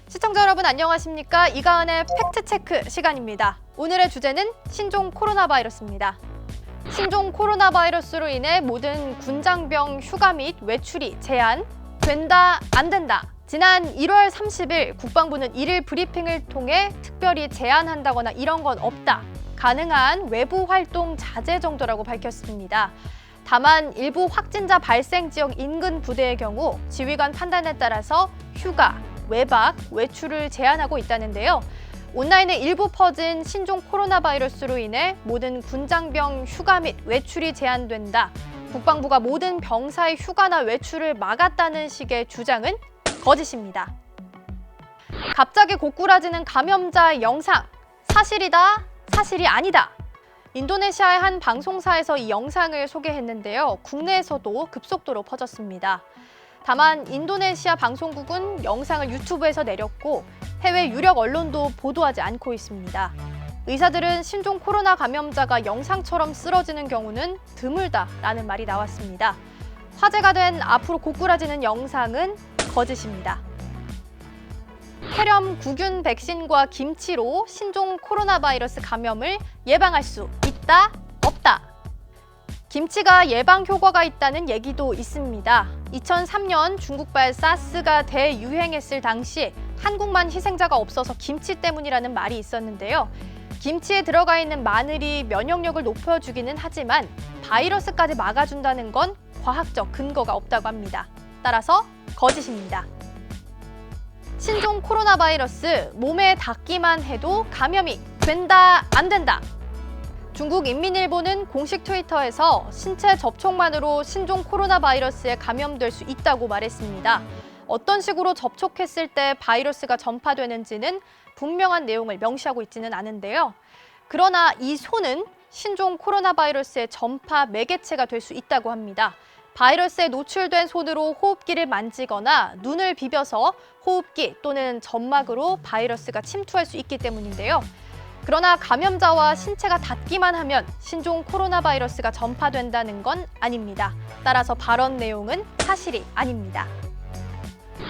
시청자 여러분 안녕하십니까? 이가은의 팩트체크 시간입니다. 오늘의 주제는 신종 코로나 바이러스입니다. 신종 코로나 바이러스로 인해 모든 군장병 휴가 및 외출이 제한된다, 안 된다. 지난 1월 30일 국방부는 1일 브리핑을 통해 특별히 제한한다거나 이런 건 없다. 가능한 외부 활동 자제 정도라고 밝혔습니다. 다만 일부 확진자 발생 지역 인근 부대의 경우 지휘관 판단에 따라서 휴가, 외박, 외출을 제한하고 있다는데요. 온라인에 일부 퍼진 신종 코로나 바이러스로 인해 모든 군장병 휴가 및 외출이 제한된다. 국방부가 모든 병사의 휴가나 외출을 막았다는 식의 주장은 거짓입니다. 갑자기 고꾸라지는 감염자 영상, 사실이다, 사실이 아니다. 인도네시아의 한 방송사에서 이 영상을 소개했는데요. 국내에서도 급속도로 퍼졌습니다. 다만 인도네시아 방송국은 영상을 유튜브에서 내렸고 해외 유력 언론도 보도하지 않고 있습니다. 의사들은 신종 코로나 감염자가 영상처럼 쓰러지는 경우는 드물다라는 말이 나왔습니다. 화제가 된 앞으로 고꾸라지는 영상은 거짓입니다. 폐렴 구균 백신과 김치로 신종 코로나 바이러스 감염을 예방할 수 있다, 없다. 김치가 예방 효과가 있다는 얘기도 있습니다. 2003년 중국발 사스가 대유행했을 당시 한국만 희생자가 없어서 김치 때문이라는 말이 있었는데요. 김치에 들어가 있는 마늘이 면역력을 높여주기는 하지만 바이러스까지 막아준다는 건 과학적 근거가 없다고 합니다. 따라서 거짓입니다. 신종 코로나 바이러스 몸에 닿기만 해도 감염이 된다, 안 된다. 중국 인민일보는 공식 트위터에서 신체 접촉만으로 신종 코로나 바이러스에 감염될 수 있다고 말했습니다. 어떤 식으로 접촉했을 때 바이러스가 전파되는지는 분명한 내용을 명시하고 있지는 않은데요. 그러나 이 손은 신종 코로나 바이러스의 전파 매개체가 될 수 있다고 합니다. 바이러스에 노출된 손으로 호흡기를 만지거나 눈을 비벼서 호흡기 또는 점막으로 바이러스가 침투할 수 있기 때문인데요. 그러나 감염자와 신체가 닿기만 하면 신종 코로나 바이러스가 전파된다는 건 아닙니다. 따라서 발언 내용은 사실이 아닙니다.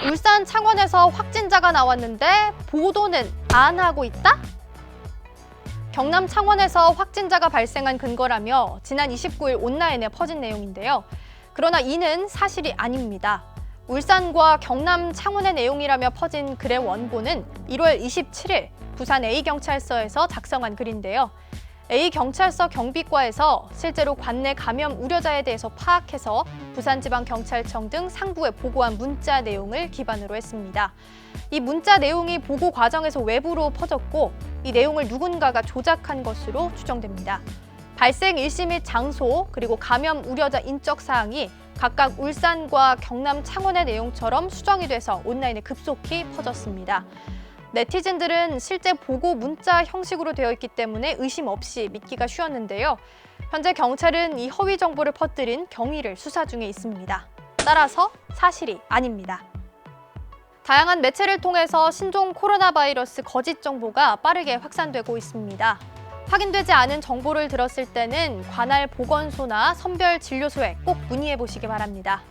울산 창원에서 확진자가 나왔는데 보도는 안 하고 있다? 경남 창원에서 확진자가 발생한 근거라며 지난 29일 온라인에 퍼진 내용인데요. 그러나 이는 사실이 아닙니다. 울산과 경남 창원의 내용이라며 퍼진 글의 원고는 1월 27일 부산 A경찰서에서 작성한 글인데요. A경찰서 경비과에서 실제로 관내 감염 우려자에 대해서 파악해서 부산지방경찰청 등 상부에 보고한 문자 내용을 기반으로 했습니다. 이 문자 내용이 보고 과정에서 외부로 퍼졌고 이 내용을 누군가가 조작한 것으로 추정됩니다. 발생 일시 및 장소 그리고 감염 우려자 인적 사항이 각각 울산과 경남 창원의 내용처럼 수정이 돼서 온라인에 급속히 퍼졌습니다. 네티즌들은 실제 보고 문자 형식으로 되어 있기 때문에 의심 없이 믿기가 쉬웠는데요. 현재 경찰은 이 허위 정보를 퍼뜨린 경위를 수사 중에 있습니다. 따라서 사실이 아닙니다. 다양한 매체를 통해서 신종 코로나 바이러스 거짓 정보가 빠르게 확산되고 있습니다. 확인되지 않은 정보를 들었을 때는 관할 보건소나 선별진료소에 꼭 문의해 보시기 바랍니다.